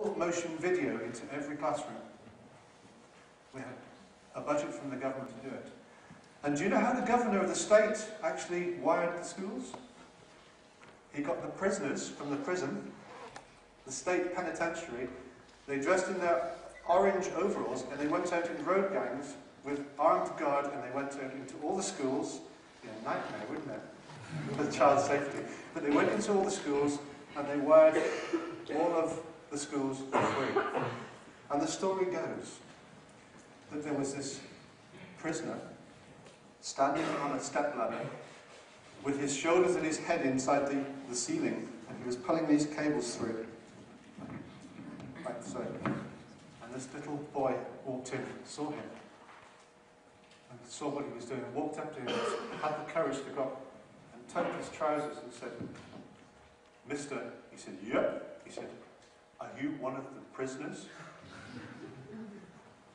motion video into every classroom. We had a budget from the government to do it. And do you know how the governor of the state actually wired the schools? He got the prisoners from the prison, the state penitentiary. They dressed in their orange overalls and they went out in road gangs with armed guard, and they went out into all the schools. It'd be a nightmare, wouldn't it? With child safety. But they went into all the schools and they wired all of the schools for free. And the story goes that there was this prisoner standing on a stepladder with his shoulders and his head inside the ceiling, and he was pulling these cables through. Like so. And this little boy walked in, saw him, and saw what he was doing, walked up to him, had the courage to go up and tugged his trousers and said, "Mister," he said, "Yep." He said, "Are you one of the prisoners?"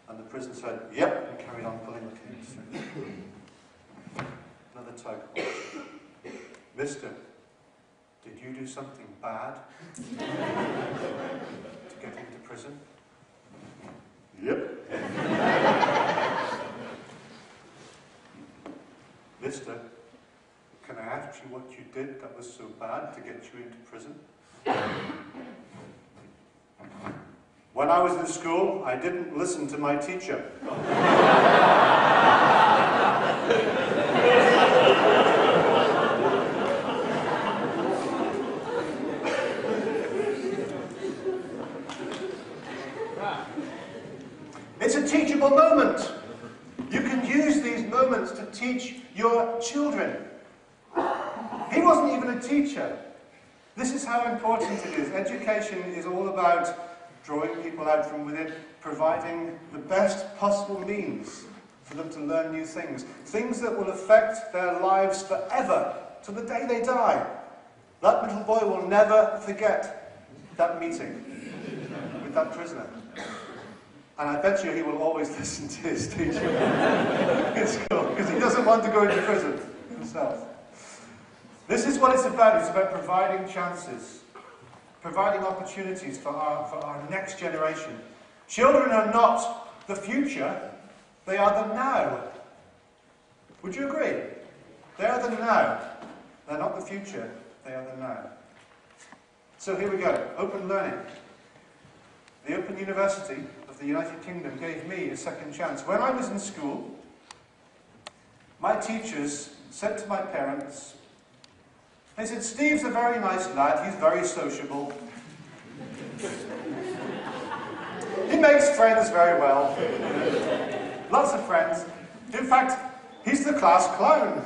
And the prisoner said, "Yep," and carried on pulling the cables through. Another tug. "Mister, did you do something bad to get into prison?" "Yep." "Mister, can I ask you what you did that was so bad to get you into prison?" "When I was in school, I didn't listen to my teacher." It's a teachable moment. You can use these moments to teach your children. He wasn't even a teacher. This is how important it is. Education is all about drawing people out from within, providing the best possible means for them to learn new things. Things that will affect their lives forever, to the day they die. That little boy will never forget that meeting with that prisoner. And I bet you he will always listen to his teacher in school, because he doesn't want to go into prison himself. This is what it's about. It's about providing chances, providing opportunities for our next generation. Children are not the future, they are the now. Would you agree? They are the now. They're not the future, they are the now. So here we go, open learning. The Open University of the United Kingdom gave me a second chance. When I was in school, my teachers said to my parents, they said, "Steve's a very nice lad, he's very sociable. He makes friends very well. Lots of friends. In fact, he's the class clown.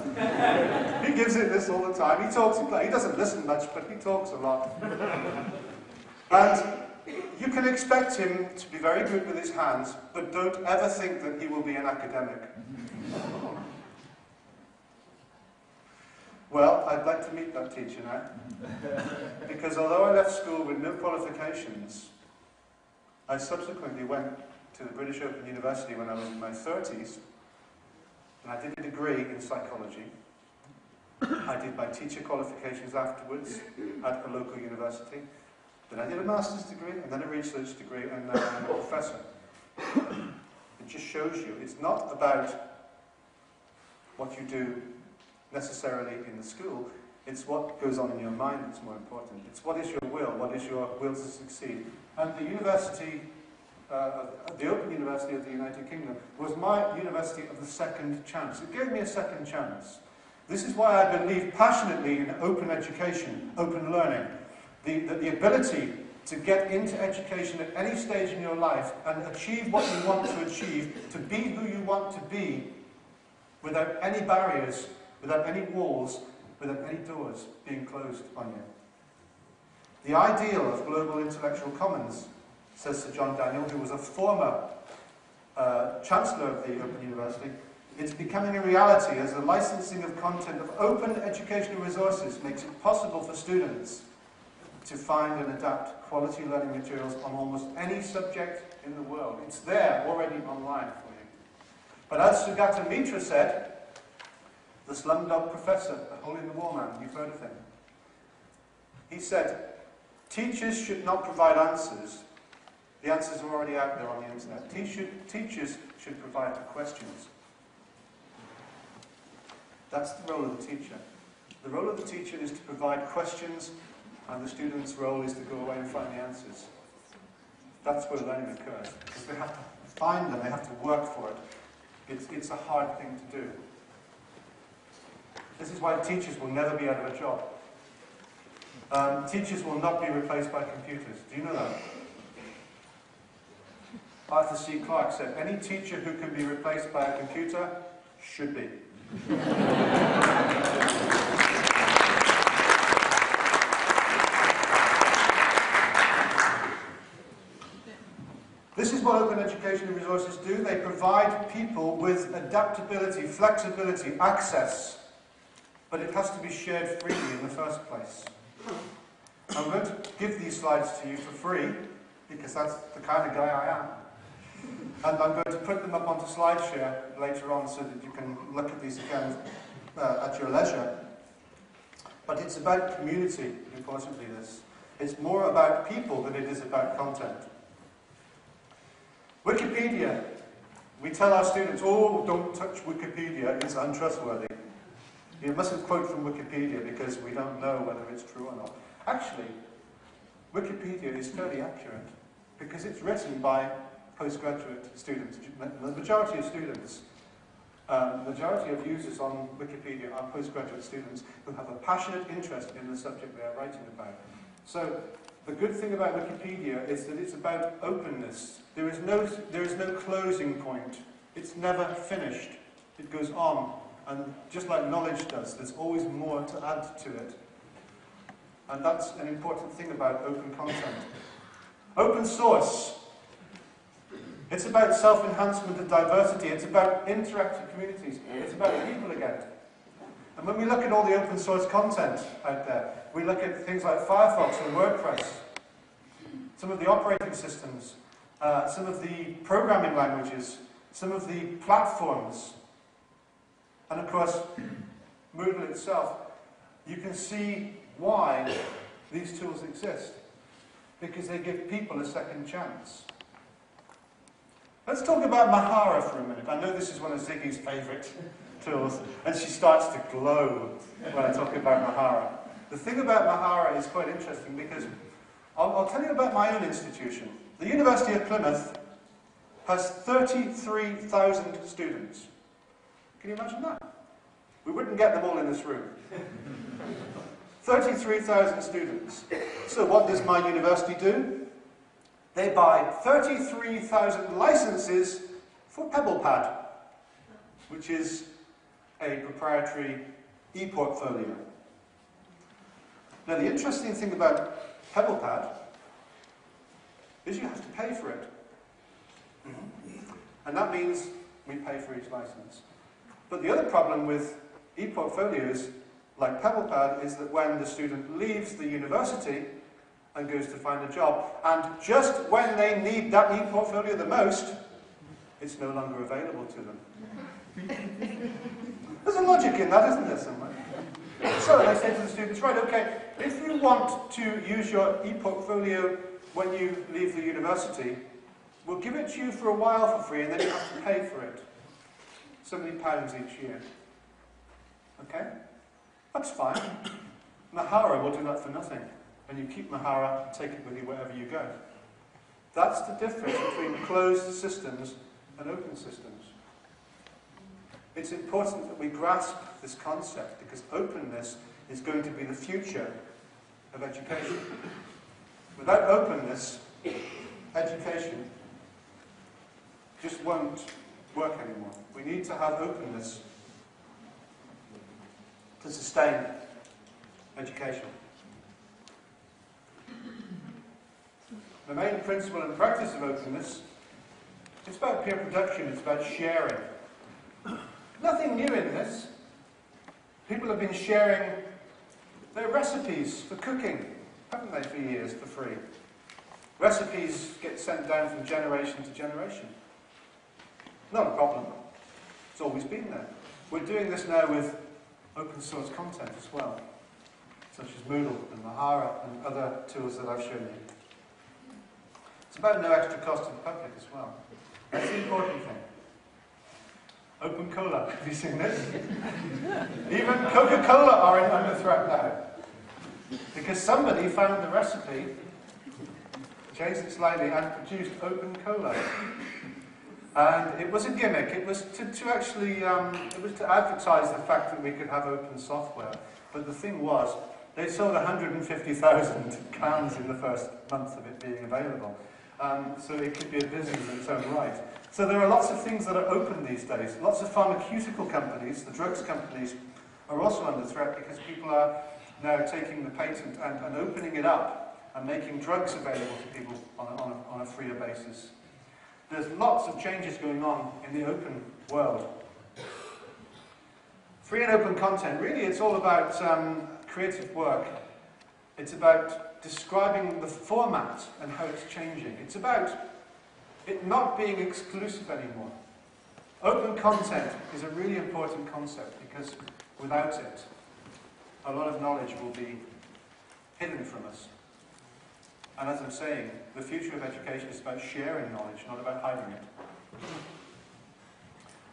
He gives it this all the time. He talks, he doesn't listen much, but he talks a lot. And you can expect him to be very good with his hands, but don't ever think that he will be an academic." Well, I'd like to meet that teacher now. Because although I left school with no qualifications, I subsequently went to the British Open University when I was in my 30s, and I did a degree in psychology. I did my teacher qualifications afterwards at a local university. Then I did a master's degree, and then a research degree, and now I'm a professor. It just shows you, it's not about what you do necessarily in the school, it's what goes on in your mind that's more important. It's what is your will to succeed. And the university, the Open University of the United Kingdom, was my university of the second chance. It gave me a second chance. This is why I believe passionately in open education, open learning. The ability to get into education at any stage in your life and achieve what you want to achieve, to be who you want to be, without any barriers, without any walls, without any doors being closed on you. The ideal of global intellectual commons, says Sir John Daniel, who was a former Chancellor of the Open University, it's becoming a reality as the licensing of content of open educational resources makes it possible for students to find and adapt quality learning materials on almost any subject in the world. It's there already online for you. But as Sugata Mitra said, the Slumdog Professor, the hole-in-the-wall man, you've heard of him. He said, "Teachers should not provide answers, The answers are already out there on the internet. Teachers should provide the questions. That's the role of the teacher. The role of the teacher is to provide questions, and the student's role is to go away and find the answers. That's where learning occurs. Because they have to find them, they have to work for it. It's a hard thing to do. This is why teachers will never be out of a job. Teachers will not be replaced by computers. Do you know that? Arthur C. Clarke said, any teacher who can be replaced by a computer should be. This is what open educational resources do. They provide people with adaptability, flexibility, access. But it has to be shared freely in the first place. I'm going to give these slides to you for free, because that's the kind of guy I am. And I'm going to put them up onto SlideShare later on so that you can look at these again at your leisure. But it's about community, importantly, this. It's more about people than it is about content. Wikipedia. We tell our students, oh, don't touch Wikipedia, it's untrustworthy. You mustn't quote from Wikipedia because we don't know whether it's true or not. Actually, Wikipedia is fairly accurate because it's written by postgraduate students. The majority of students, the majority of users on Wikipedia are postgraduate students who have a passionate interest in the subject they are writing about. So the good thing about Wikipedia is that it's about openness. There is no closing point. It's never finished. It goes on. And just like knowledge does, there's always more to add to it. And that's an important thing about open content. Open source. It's about self-enhancement and diversity. It's about interactive communities. It's about people again. And when we look at all the open source content out there, we look at things like Firefox and WordPress, some of the operating systems, some of the programming languages, some of the platforms, and of course, Moodle itself. You can see why these tools exist, because they give people a second chance. Let's talk about Mahara for a minute. I know this is one of Ziggy's favourite tools, and she starts to glow when I talk about Mahara. The thing about Mahara is quite interesting because I'll tell you about my own institution. The University of Plymouth has 33,000 students. Can you imagine that? We wouldn't get them all in this room. 33,000 students. So what does my university do? They buy 33,000 licenses for PebblePad, which is a proprietary e-portfolio. Now the interesting thing about PebblePad is you have to pay for it. And that means we pay for each license. But the other problem with e-portfolios like PebblePad is that when the student leaves the university and goes to find a job, and just when they need that e-portfolio the most, it's no longer available to them. There's a logic in that, isn't there, somewhere? So they say to the students, right, okay, if you want to use your e-portfolio when you leave the university, we'll give it to you for a while for free, and then you have to pay for it. So many pounds each year. Okay? That's fine. Mahara will do that for nothing. And you keep Mahara, take it with you wherever you go. That's the difference between closed systems and open systems. It's important that we grasp this concept because openness is going to be the future of education. Without openness, education just won't work anymore. We need to have openness to sustain education. The main principle and practice of openness, it's about peer production, it's about sharing. Nothing new in this. People have been sharing their recipes for cooking, haven't they, for years, for free. Recipes get sent down from generation to generation. Not a problem. It's always been there. We're doing this now with open source content as well, such as Moodle and Mahara and other tools that I've shown you. It's about no extra cost to the public as well. That's the important thing. Open cola, have you seen this? Even Coca-Cola are under threat now. Because somebody found the recipe, changed it slightly, and produced open cola. And it was a gimmick. It was to actually, it was to advertise the fact that we could have open software. But the thing was, they sold 150,000 cans in the first month of it being available. So it could be a business in its own right. So there are lots of things that are open these days. Lots of pharmaceutical companies, the drugs companies, are also under threat because people are now taking the patent and opening it up and making drugs available to people on a freer basis. There's lots of changes going on in the open world. Free and open content, really it's all about creative work. It's about describing the format and how it's changing. It's about it not being exclusive anymore. Open content is a really important concept because without it, a lot of knowledge will be hidden from us. And as I'm saying, the future of education is about sharing knowledge, not about hiding it.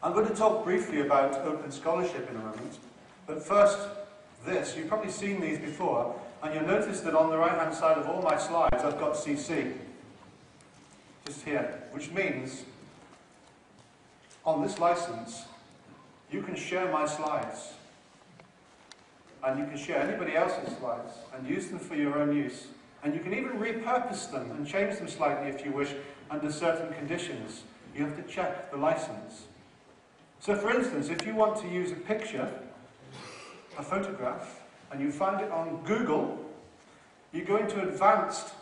I'm going to talk briefly about open scholarship in a moment, but first, this. You've probably seen these before, and you'll notice that on the right-hand side of all my slides, I've got CC. Just here, which means, on this license, you can share my slides, and you can share anybody else's slides, and use them for your own use. And you can even repurpose them and change them slightly if you wish under certain conditions. You have to check the license. So for instance, if you want to use a picture, a photograph, and you find it on Google, you go into advanced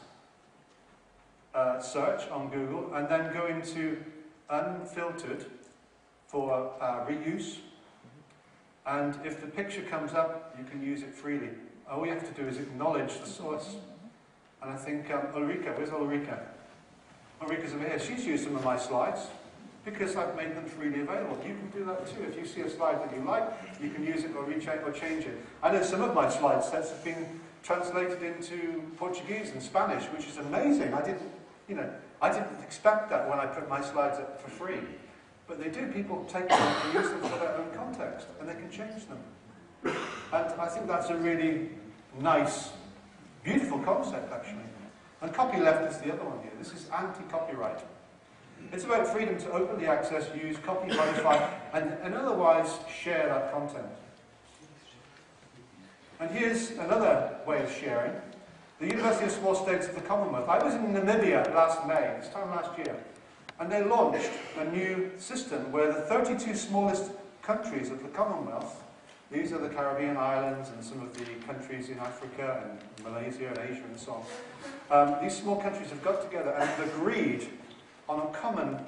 search on Google and then go into unfiltered for reuse. And if the picture comes up, you can use it freely. All you have to do is acknowledge the source. And I think Ulrika, where's Ulrika? Ulrika's over here. She's used some of my slides because I've made them freely available. You can do that too. If you see a slide that you like, you can use it or change it. I know some of my slide sets have been translated into Portuguese and Spanish, which is amazing. I didn't expect that when I put my slides up for free. But they do. People take them and use them for their own context, and they can change them. And I think that's a really nice, beautiful concept, actually. And copyleft is the other one here. This is anti-copyright. It's about freedom to openly access, use, copy, modify, and otherwise share that content. And here's another way of sharing. The University of Small States of the Commonwealth. I was in Namibia last May, this time last year, and they launched a new system where the 32 smallest countries of the Commonwealth, these are the Caribbean islands and some of the countries in Africa and Malaysia and Asia and so on. These small countries have got together and have agreed on a common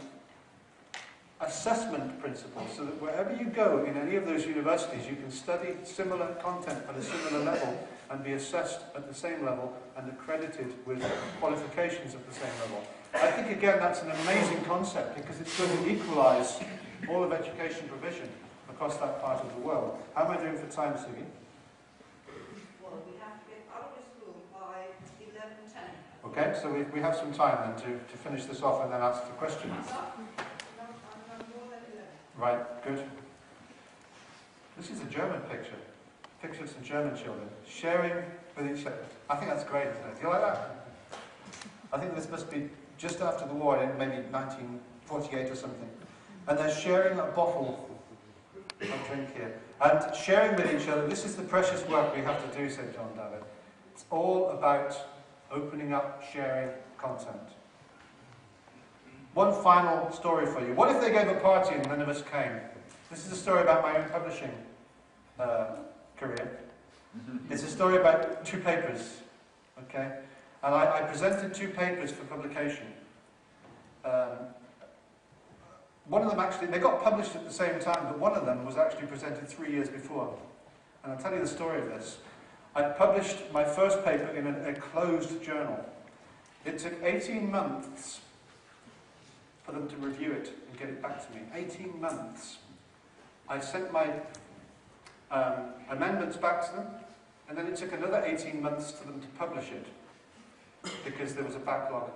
assessment principle so that wherever you go in any of those universities, you can study similar content at a similar level and be assessed at the same level and accredited with qualifications at the same level. I think, again, that's an amazing concept because it's going to equalise all of education provision across that part of the world. How am I doing for time, Sugi? Well, we have to get out of the school by 11:10. Okay, so we have some time then to finish this off and then ask for questions. Right, good. This is a German picture. Picture of some German children sharing with each other. I think that's great, isn't it? Do you like that? I think this must be just after the war, in maybe 1948 or something. And they're sharing a bottle of drink here. And sharing with each other. This is the precious work we have to do, said John David. It's all about opening up, sharing content. One final story for you. What if they gave a party and none of us came? This is a story about my own publishing career. It's a story about 2 papers, okay? And I presented 2 papers for publication. One of them actually, they got published at the same time, but one of them was actually presented 3 years before. And I'll tell you the story of this. I published my first paper in a closed journal. It took 18 months for them to review it and get it back to me. 18 months. I sent my amendments back to them, and then it took another 18 months for them to publish it, because there was a backlog.